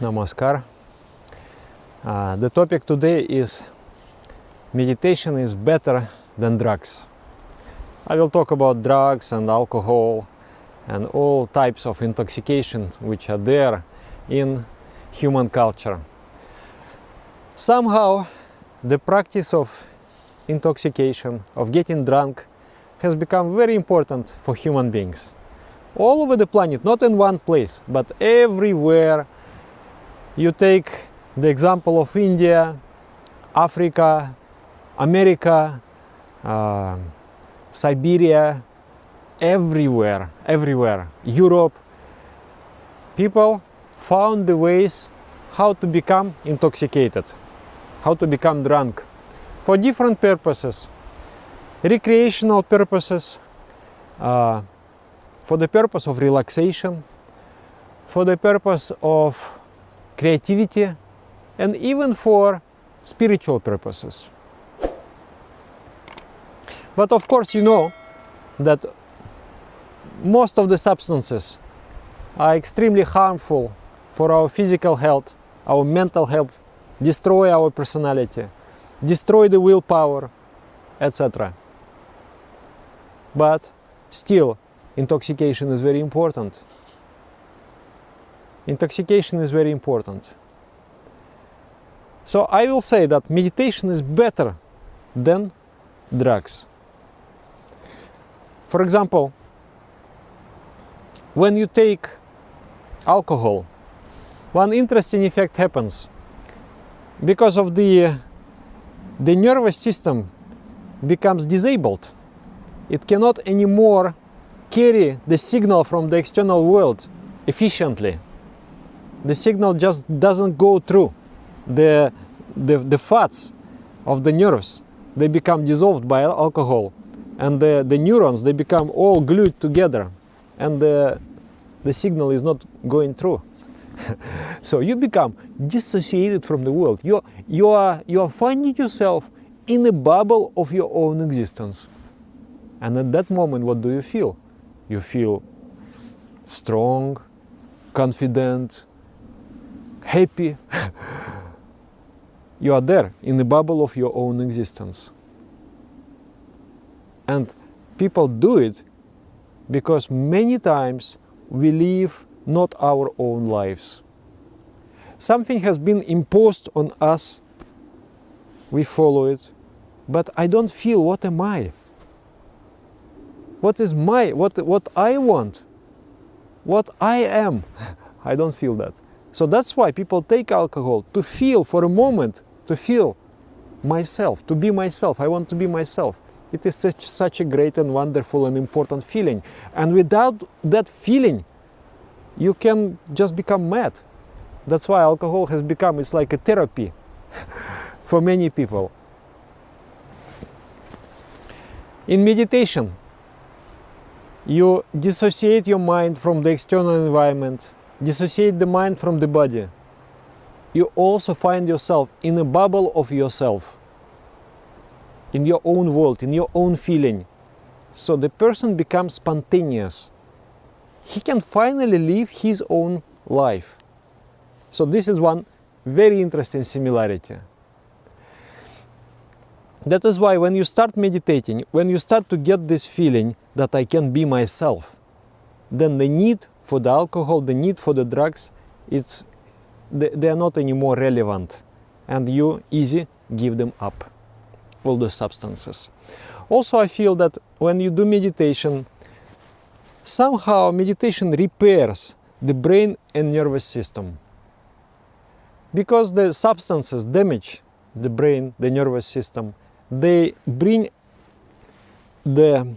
Namaskar. The topic today is meditation is better than drugs. I will talk about drugs and alcohol and all types of intoxication which are there in human culture. Somehow the practice of intoxication, of getting drunk, has become very important for human beings. All over the planet, not in one place, but everywhere. You take the example of India, Africa, America, Siberia, everywhere, Europe. People found the ways how to become intoxicated, how to become drunk, for different purposes. Recreational purposes, for the purpose of relaxation, for the purpose of creativity, and even for spiritual purposes. But of course you know that most of the substances are extremely harmful for our physical health, our mental health, destroy our personality, destroy the willpower, etc. But still, intoxication is very important. Intoxication is very important. So I will say that meditation is better than drugs. For example, when you take alcohol, one interesting effect happens. Because of the nervous system becomes disabled. It cannot anymore carry the signal from the external world efficiently. The signal just doesn't go through. The fats of the nerves, they become dissolved by alcohol, and the neurons, they become all glued together, and the signal is not going through. So you become dissociated from the world. You are finding yourself in a bubble of your own existence. And at that moment, what do you feel? You feel strong, confident, happy. You are there in the bubble of your own existence. And people do it because many times we live not our own lives. Something has been imposed on us, we follow it, but I don't feel what am I? What is what I want? What I am? I don't feel that. So that's why people take alcohol, to feel for a moment, to feel myself, to be myself. I want to be myself. It is such a great and wonderful and important feeling. And without that feeling, you can just become mad. That's why alcohol has become, it's like a therapy for many people. In meditation, you dissociate your mind from the external environment, dissociate the mind from the body. You also find yourself in a bubble of yourself, in your own world, in your own feeling. So the person becomes spontaneous. He can finally live his own life. So this is one very interesting similarity. That is why when you start meditating, when you start to get this feeling that I can be myself, then the need for the alcohol, the need for the drugs, they are not anymore relevant, and you easy give them up, all the substances. Also, I feel that when you do meditation, somehow meditation repairs the brain and nervous system. Because the substances damage the brain, the nervous system, they bring the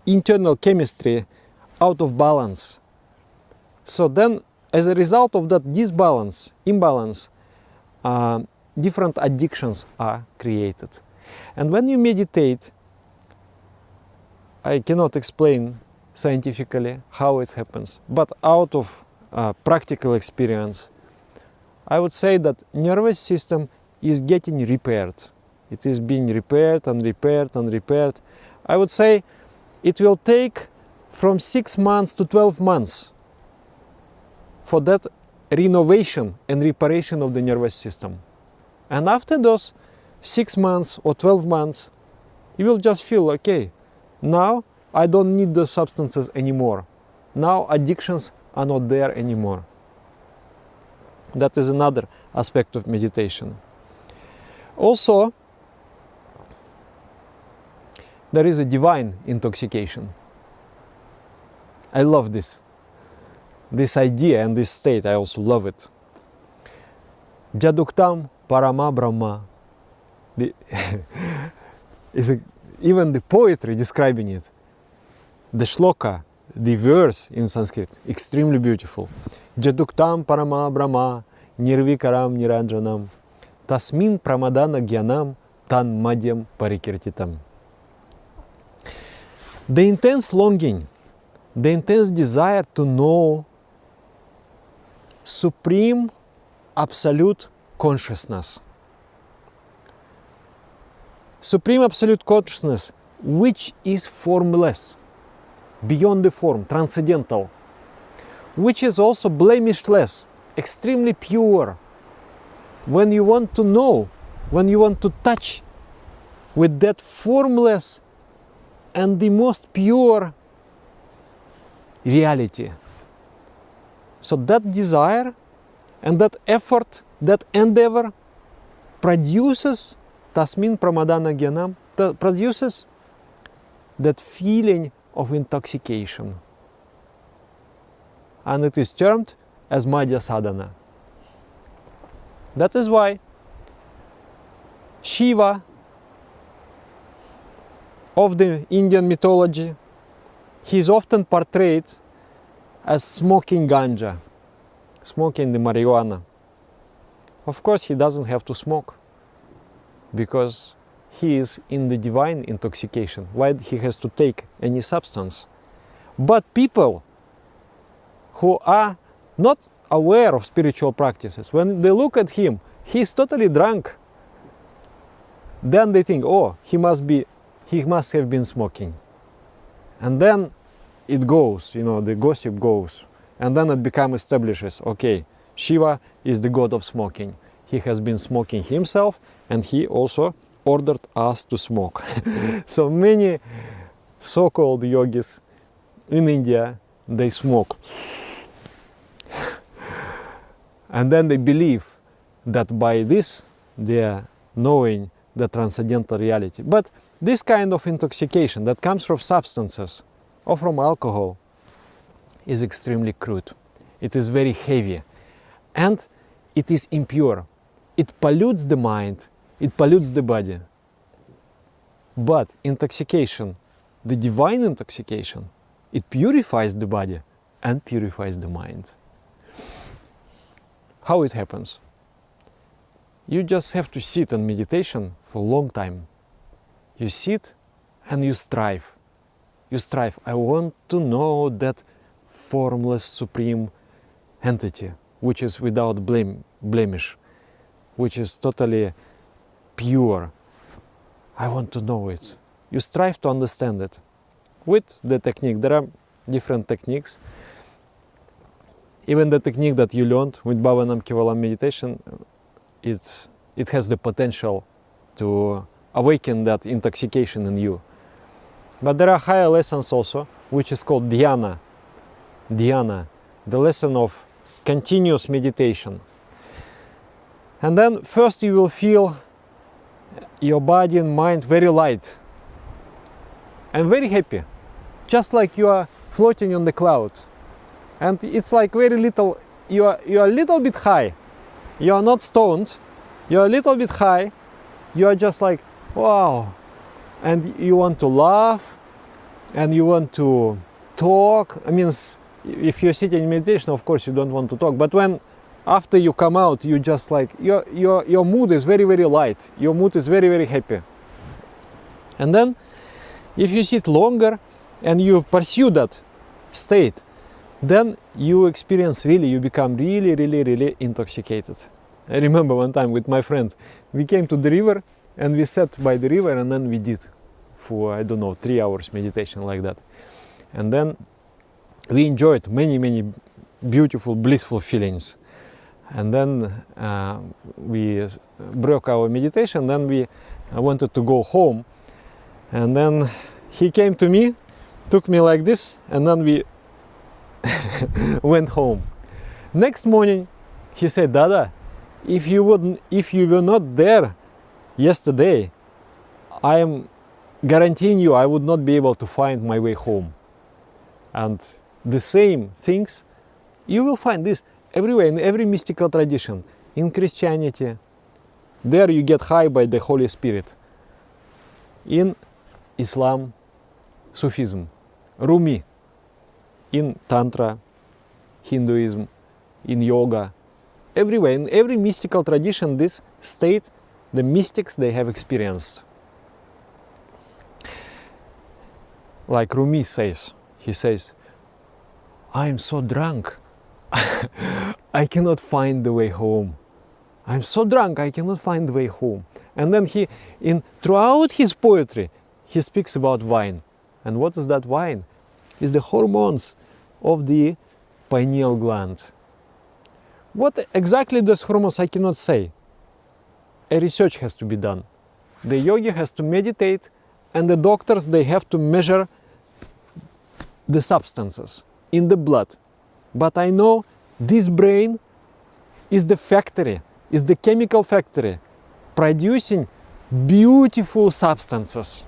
internal chemistry out of balance. So then, as a result of that imbalance, different addictions are created. And when you meditate, I cannot explain scientifically how it happens, but out of practical experience, I would say that nervous system is getting repaired. It is being repaired and repaired and repaired. I would say it will take from 6 months to 12 months for that renovation and reparation of the nervous system. And after those 6 months or 12 months, you will just feel, okay, now I don't need those substances anymore. Now addictions are not there anymore. That is another aspect of meditation. Also, there is a divine intoxication. I love this idea and this state. I also love it. Jaduktam parama brahma. Even the poetry describing it, the shloka, the verse in Sanskrit, extremely beautiful. Jaduktam parama brahma nirvikaram niranjanam tasmin pramadana gyanam tan madhyam parikirtitam. The intense longing, the intense desire to know supreme absolute consciousness. Supreme absolute consciousness, which is formless, beyond the form, transcendental, which is also blemishless, extremely pure. When you want to know, when you want to touch with that formless and the most pure reality. So that desire and that effort, that endeavor produces tasmin pramadana gyanam, produces that feeling of intoxication. And it is termed as madhya sadhana. That is why Shiva of the Indian mythology, he is often portrayed as smoking ganja, smoking the marijuana. Of course, he doesn't have to smoke because he is in the divine intoxication. Why he has to take any substance? But people who are not aware of spiritual practices, when they look at him, he is totally drunk. Then they think, oh, he must have been smoking. And then it goes, the gossip goes. And then it becomes establishes, okay, Shiva is the god of smoking. He has been smoking himself, and he also ordered us to smoke. So many so-called yogis in India, they smoke. And then they believe that by this they are knowing the transcendental reality. But this kind of intoxication that comes from substances or from alcohol is extremely crude. It is very heavy and it is impure. It pollutes the mind, it pollutes the body. But intoxication, the divine intoxication, it purifies the body and purifies the mind. How it happens? You just have to sit in meditation for a long time. You sit and you strive. You strive. I want to know that formless supreme entity, which is without blemish, which is totally pure. I want to know it. You strive to understand it with the technique. There are different techniques. Even the technique that you learned with Bhavanam Kevalam meditation, it has the potential to awaken that intoxication in you. But there are higher lessons also, which is called dhyana. Dhyana, the lesson of continuous meditation. And then first you will feel your body and mind very light and very happy, just like you are floating on the cloud. And it's like very little, you are a little bit high. You are not stoned, you are a little bit high, you are just like, wow. And you want to laugh, and you want to talk. I mean, if you're sitting in meditation, of course you don't want to talk. But when after you come out, you just like, your mood is very, very light. Your mood is very, very happy. And then, if you sit longer and you pursue that state, then you experience you become really, really, really intoxicated. I remember one time with my friend, we came to the river and we sat by the river and then we did for, 3 hours meditation like that. And then we enjoyed many, many beautiful, blissful feelings. And then we broke our meditation, then we wanted to go home. And then he came to me, took me like this, and then we went home. Next morning, he said, Dada, if you were not there yesterday, I am guaranteeing you I would not be able to find my way home. And the same things, you will find this everywhere, in every mystical tradition, in Christianity. There you get high by the Holy Spirit. In Islam, Sufism, Rumi, in Tantra, Hinduism, in yoga, everywhere, in every mystical tradition, this state, the mystics, they have experienced. Like Rumi says, he says, I am so drunk, I cannot find the way home. I'm so drunk, I cannot find the way home. And then throughout his poetry, he speaks about wine. And what is that wine? It's the hormones of the pineal gland. What exactly those hormones, I cannot say. A research has to be done. The yogi has to meditate, and the doctors, they have to measure the substances in the blood. But I know this brain is the factory, is the chemical factory, producing beautiful substances.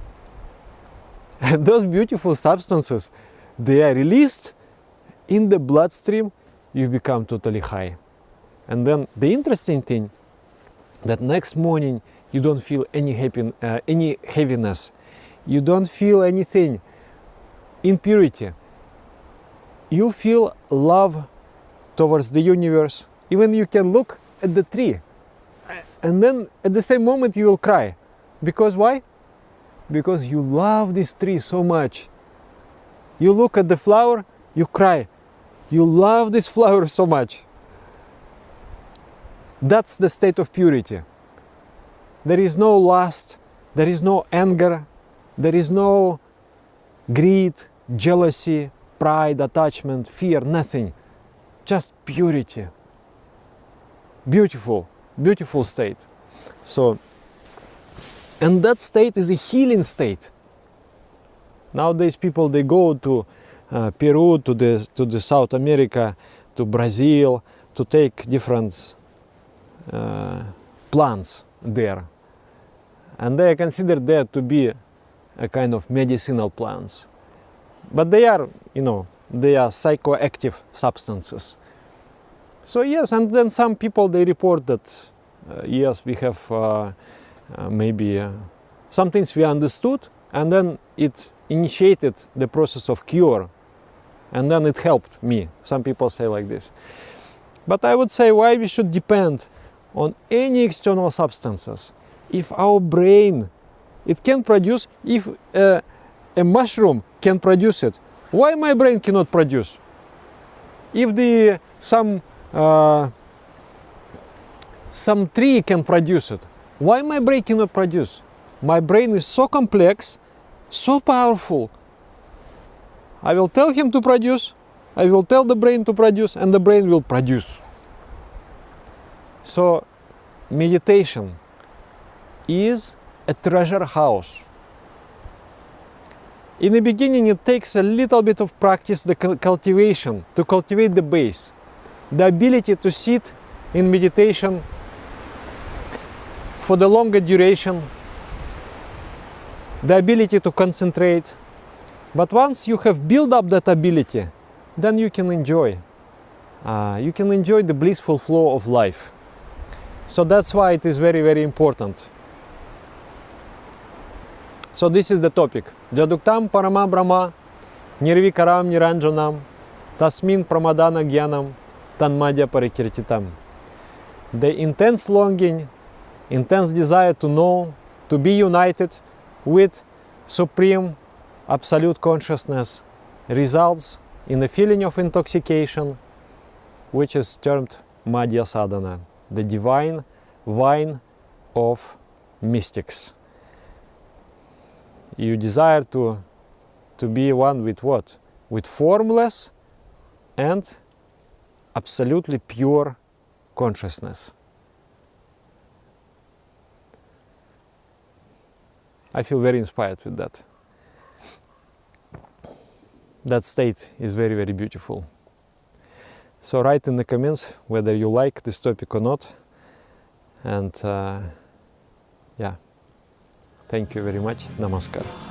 And those beautiful substances, they are released in the bloodstream, you become totally high. And then the interesting thing, that next morning you don't feel any heaviness, you don't feel anything, impurity. You feel love towards the universe. Even you can look at the tree, and then at the same moment you will cry. Because why? Because you love this tree so much. You look at the flower, you cry. You love this flower so much. That's the state of purity. There is no lust, there is no anger, there is no greed, jealousy, pride, attachment, fear, nothing. Just purity. Beautiful, beautiful state. So, and that state is a healing state. Nowadays people, they go to Peru, to the South America, to Brazil, to take different plants there. And they are considered there to be a kind of medicinal plants. But they are, they are psychoactive substances. So yes, and then some people, they report that, yes, we have maybe some things we understood, and then it initiated the process of cure, and then it helped me. Some people say like this. But I would say, why we should depend on any external substances? If our brain, it can produce, if a mushroom can produce it, why my brain cannot produce? If some tree can produce it, why my brain cannot produce? My brain is so complex, so powerful. I will tell him to produce, I will tell the brain to produce, and the brain will produce. So meditation is a treasure house. In the beginning, it takes a little bit of practice, the cultivation, to cultivate the base, the ability to sit in meditation for the longer duration, the ability to concentrate. But once you have built up that ability, then you can enjoy. You can enjoy the blissful flow of life. So that's why it is very, very important. So this is the topic. Jaduktam parama brahma, nirvikaram niranjanam, tasmin pramadana gyanam, tanmadya parikirtitam. The intense longing, intense desire to know, to be united with supreme absolute consciousness results in a feeling of intoxication, which is termed madhya sadhana, the divine wine of mystics. You desire to be one with what? With formless and absolutely pure consciousness. I feel very inspired with that. That state is very, very beautiful. So write in the comments whether you like this topic or not. And yeah, thank you very much. Namaskar.